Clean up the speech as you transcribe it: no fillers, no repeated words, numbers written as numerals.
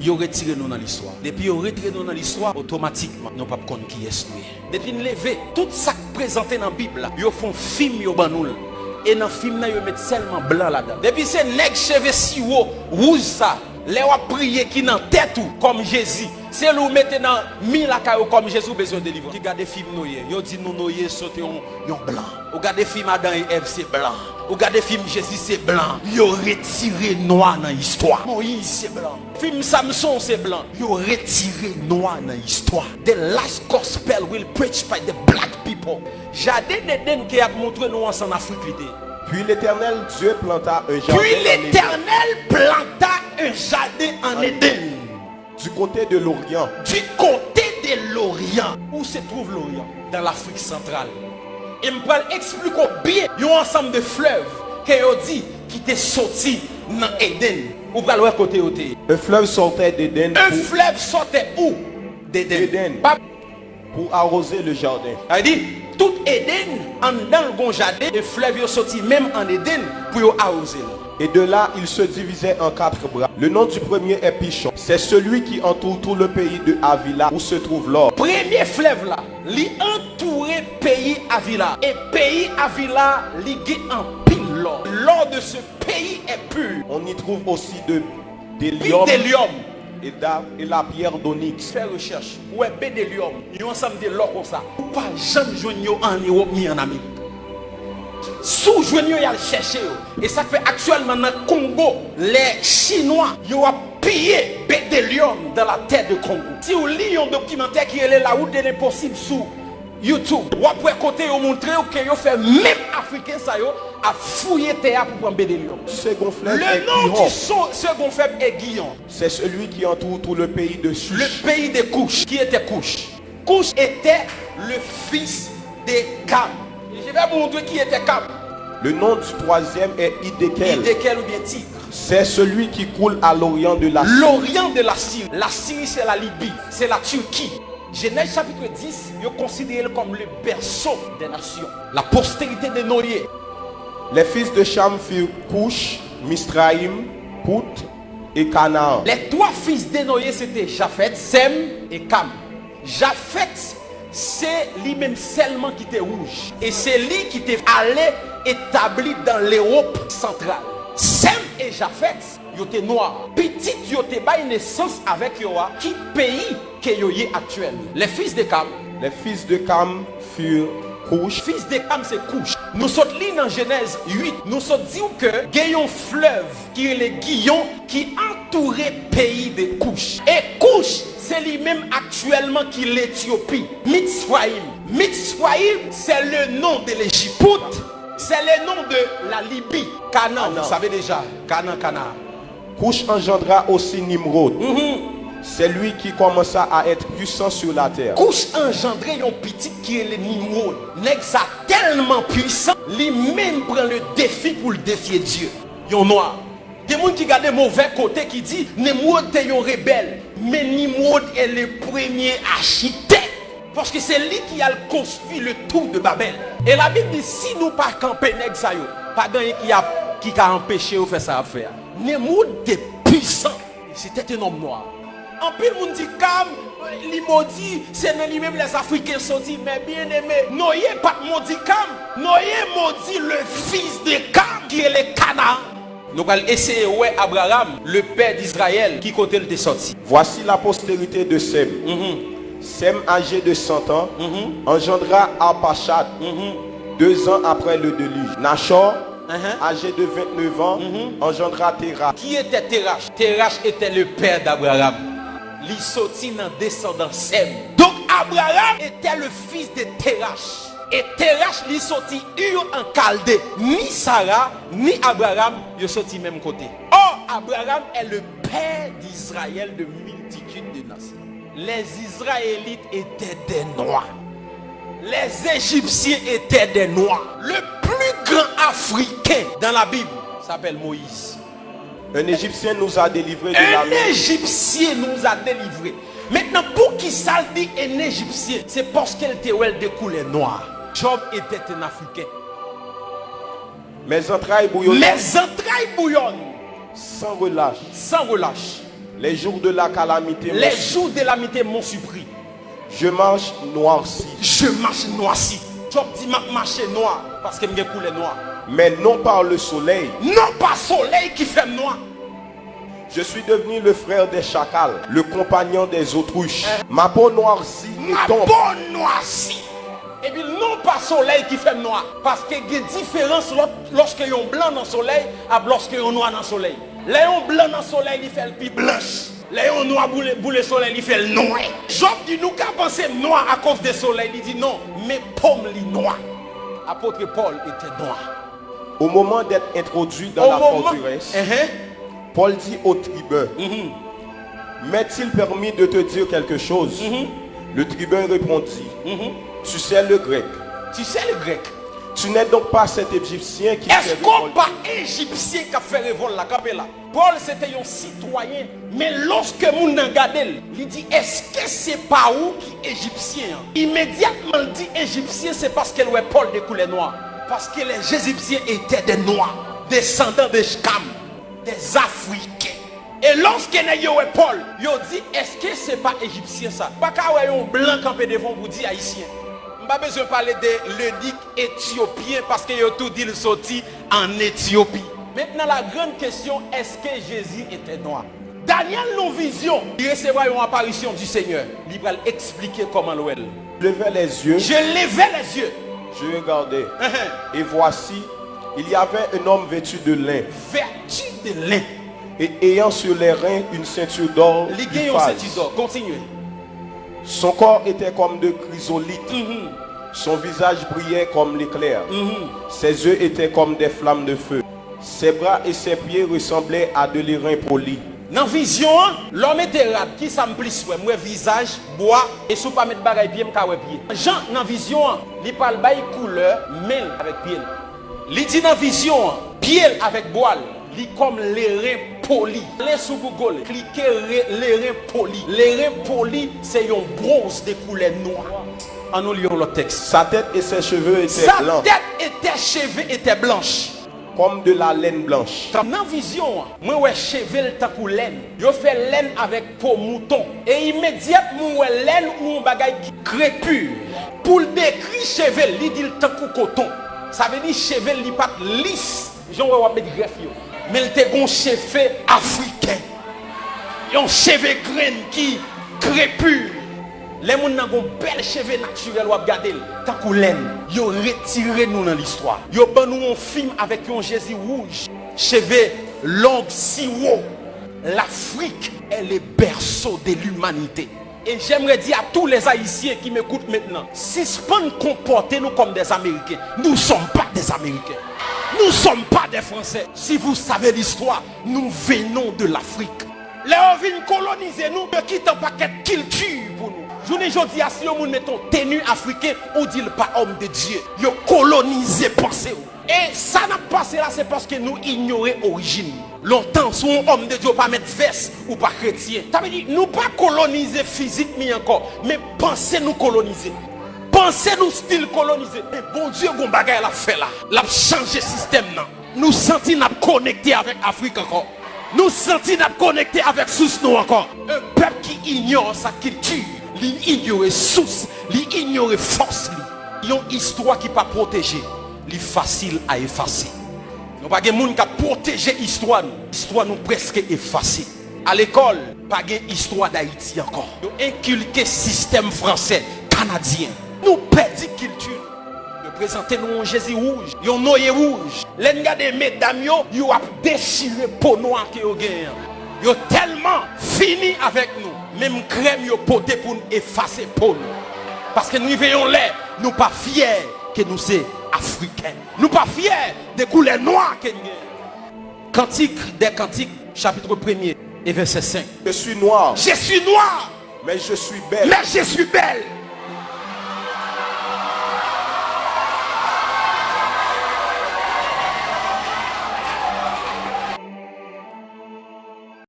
ils ont retiré nous dans l'histoire. Depuis ils ont retiré nous dans l'histoire, automatiquement, nous ne pouvons pas connaître qui est nous. Depuis nous lever, tout ça présenté dans la Bible, ils font film, ils ont et dans le film, ils mettent seulement blanc là-dedans. Depuis c'est nèg cheveux si haut, rouge ça. Les wa prier qui dans tête ou comme Jésus. C'est nous mettez dans mille akayo comme Jésus besoin de délivrer. Qui garde film noyer, yo dit nous noyer sauter yon blanc. Ou garde film Adam et Ève c'est blanc. Ou garde film Jésus c'est blanc. Yo retiré noir dans l'histoire. Moïse c'est blanc. Film Samson c'est blanc. Yo retiré noir dans l'histoire. The last gospel will preach by the black people. Jardin d'Éden qui a montré nous en Afrique. Puis l'Éternel Dieu planta un jardin. Puis l'Éternel planta un jardin en Éden. Du côté de l'Orient. Du côté de l'Orient. Où se trouve l'Orient? Dans l'Afrique centrale. Et je vais expliquer bien. Il y a un ensemble de fleuves qui étaient sortis dans Éden. Où va le côté côté? Un fleuve sortait d'Éden. Un fleuve sortait où? D'Éden. Pour arroser le jardin. Il dit, tout Éden, dans le bon jardin, le fleuve est sorti même en Éden pour arroser. Et de là, il se divisait en 4 bras. Le nom du premier est Pichon. C'est celui qui entoure tout le pays de Havila où se trouve l'or. Premier fleuve là, il entourait pays Havila. Et pays Havila, il en pile l'or. L'or de ce pays est pur. On y trouve aussi des lions. Et la pierre d'onyx. Faire recherche. Ouais, bédélium. Il y a ensemble de l'or comme ça. Pas jamais joindre en Europe ni en Amérique. Sous joindre il y a le chercher. Et ça fait actuellement dans le Congo, les Chinois, ils ont pillé bédélium dans la terre de Congo. Si vous lisez un documentaire qui est la route de l'impossible sous YouTube, vous pouvez côté vous montrer que vous fait même africain ça a fouillé terre pour prendre bédélium. Le nom du second fleuve est Guillon. C'est celui qui entoure tout le pays de Cush. Le pays de Cush. Qui était Cush? Cush était le fils de Cam. Je vais vous montrer qui était Cam. Le nom du troisième est Hiddekel. Hiddekel ou bien Tigre. C'est celui qui coule à l'orient de la Syrie. L'orient de la Syrie. La Syrie c'est la Libye, c'est la Turquie. Genèse chapitre 10, il est considéré comme le berceau des nations. La postérité de Noé. Les fils de Cham furent Cush, Misraïm, Pout et Canaan. Les 3 fils de Noé c'était Japhet, Sem et Cam. Japhet, c'est lui-même seulement qui était rouge. Et c'est lui qui était allé établi dans l'Europe centrale. Sem et Japhet, ils étaient noirs. Petit, ils étaient bail naissance avec Yoa. Qui pays que Yoye actuel? Les fils de Cam. Les fils de Cam furent Cush. Fils de Cam c'est Cush. Nous sommes lits dans Genèse 8. Nous sommes dit que il y a un fleuve qui est le Guillon qui entourait le pays de Cush. Et Cush, c'est lui-même actuellement qui est l'Éthiopie. Mitzrayim. Mitzrayim, c'est le nom de l'Égypte. C'est le nom de la Libye. Canaan, vous savez déjà. Canaan. Cush engendra aussi Nimrod. C'est lui qui commença à être puissant sur la terre. Cush engendré un petit qui est le Nimrod. Nex a tellement puissant, lui-même prend le défi pour le défier Dieu. Yon noir. Des gens qui regardent mauvais côté qui dit Nimrod est un rebelle. Mais Nimrod est le premier architecte. Parce que c'est lui qui a construit le tour de Babel. Et la Bible dit si nous pas camper Nex ça yo, pas gagné qui a empêché de faire ça à faire. Nimrod est puissant. C'était un homme noir. En plus, le monde dit Cam, il maudit, c'est dans lui-même les Africains sont dit, mais bien aimé, Noé pas maudit Cam, Noé maudit le fils de Cam qui est le Canaan. Nous allons essayer ouais Abraham, le père d'Israël, qui côté il est sorti. Voici la postérité de Sem. Sem, âgé de 100 ans, engendra Arpachad 2 ans après le déluge. Nachor, âgé de 29 ans, engendra Terach. Qui était Terach? Terach était le père d'Abraham. Il sortit dans descendant Sem. Donc Abraham était le fils de Terach. Et Terach lui sorti Ur en Chaldée. Ni Sarah, ni Abraham, ils sorti même côté. Or, Abraham est le père d'Israël de multitude de nations. Les Israélites étaient des noirs. Les Égyptiens étaient des noirs. Le plus grand Africain dans la Bible s'appelle Moïse. Un Égyptien nous a délivrés de la main. Un Égyptien nous a délivrés. Maintenant, pour qui ça dit un Égyptien? C'est parce qu'elle était de couleur noire. Job était un Africain. Mes entrailles bouillonnent. Mes entrailles bouillonnent. Sans relâche. Sans relâche. Les jours de la calamité Les jours de la calamité m'ont surpris. Je marche noirci. Je marche noirci. Job dit m'a marché noir parce que me coulé noir. Mais non par le soleil. Non pas soleil qui fait noir. Je suis devenu le frère des chacals, le compagnon des autruches. Ma peau noircie Ma tombe. peau noircie. Et puis non pas soleil qui fait noir. Parce qu'il y a une différence lorsque y a un blanc dans le soleil et lorsque y a un noir dans le soleil. Là, un blanc dans le soleil, il fait le plus blanche. Là, un noir pour le soleil, il fait le noir. Job dit nous qu'à penser noir à cause du soleil. Il dit non, mais pomme li noir. Apôtre Paul était noir. Au moment d'être introduit dans la forteresse, Paul dit au tribun, m'est-il permis de te dire quelque chose? Le tribun répondit, tu sais le grec. Tu sais le grec. Tu n'es donc pas cet Égyptien qui Est-ce qu'on pas Égyptien qui a fait révolte là, là? Paul c'était un citoyen, mais lorsque moun nan gade, il dit est-ce que c'est pas où qui Égyptien? Immédiatement il dit Égyptien, c'est parce que Paul de couleur noire. Parce que les Égyptiens étaient des noirs, descendants de Sham, des Africains. Et lorsque Paul, il dit est-ce que c'est pas Égyptien ça? Pas qu'à un blanc campé devant vous dire haïtien. Je n'ai pas besoin de parler de l'eunuque éthiopien parce qu'il a tout dit le sorti en Éthiopie. Maintenant, la grande question, est-ce que Jésus était noir? Daniel, nos visions, il recevra une apparition du Seigneur. Il va expliquer comment l'ouel. Je levais les yeux. Je levais les yeux. Je regardais. Et voici, il y avait un homme vêtu de lin. Vêtu de lin. Et ayant sur les reins une ceinture d'or. Continuez. Son corps était comme de chrysolite. Son visage brillait comme l'éclair. Ses yeux étaient comme des flammes de feu. Ses bras et ses pieds ressemblaient à de l'airain poli. Dans la vision, l'homme était rap qui s'amplis, moi visage, bois, et si pas mettre bagaille pied, m'kawe pied. Jean, dans la vision, il parle de couleur, mêle avec pied. Il dit dans la vision, pied avec bois. Li comme l'airain poli. Les sous Google, cliquez l'airain poli. L'airain poli, c'est un bronze de couleur noire. En nous lisons le texte. Sa tête et ses cheveux étaient blancs. Sa tête et ses cheveux étaient blanches. Comme de la laine blanche. Dans la vision, moi ouais cheveux tant pour laine. Yo fait laine avec peau mouton. Et immédiatement ouais laine ou un bagage qui crépure. Pour le décrire cheveux, il dit tant pour coton. Ça veut dire cheveux li pas lisse. J'en vais mettre greffe yo. Mais il était un cheveu africain. Un cheveu grain qui crépure. Les gens ont un bel cheveu naturel ou regarder tant qu'on laine. Ils ont retiré nous dans l'histoire. Ils ont ban nous un film avec un Jésus rouge. Cheveux long si haut. L'Afrique est le berceau de l'humanité. Et j'aimerais dire à tous les Haïtiens qui m'écoutent maintenant, si ce pas nous comporter nous comme des Américains, nous ne sommes pas des Américains. Nous ne sommes pas des Français. Si vous savez l'histoire, nous venons de l'Afrique. Les gens viennent coloniser nous, ils quittent un paquet de culture pour nous. Je ne dis pas si nous mettons tenue africain, on dit pas homme de Dieu. Ils ont colonisé pensée. Et ça n'a pas passé là, c'est parce que nous ignorons l'origine. Longtemps, si un homme de Dieu pas mettre veste ou pas chrétien. Ça veut dire, nous pas coloniser physiquement encore, mais pensez nous coloniser. Pensez nous style colonisé. Et bon Dieu, bon bagay l'a fait là. L'a changé système là. Nous sentons nous connecter avec l'Afrique encore. Nous sentons nous connecter avec source nous encore. Un peuple qui ignore sa culture, il ignore source, il ignore force. Il y a une histoire qui pas protéger, il est facile à effacer. Nous pas de monde qui protéger l'histoire. L'histoire nous presque effacée. À l'école, pas de histoire d'Haïti encore. Nous inculquer système français, canadien. Nous perdons culture. Nous présentons nous un Jésus rouge, un noyer rouge. Les gars des mesdames, ils ont déchiré peau noire que vous gagnez. Ils ont tellement fini avec nous. Même crème, ils ont porté pour nous effacer peau nous. Parce que nous veillons l'air, nous pas fiers que nous sommes africains. Nous pas fiers des couleurs noires que nous avons. Cantique des Cantiques, chapitre 1er et verset 5. Je suis noir. Je suis noir. Mais je suis belle. Mais je suis belle.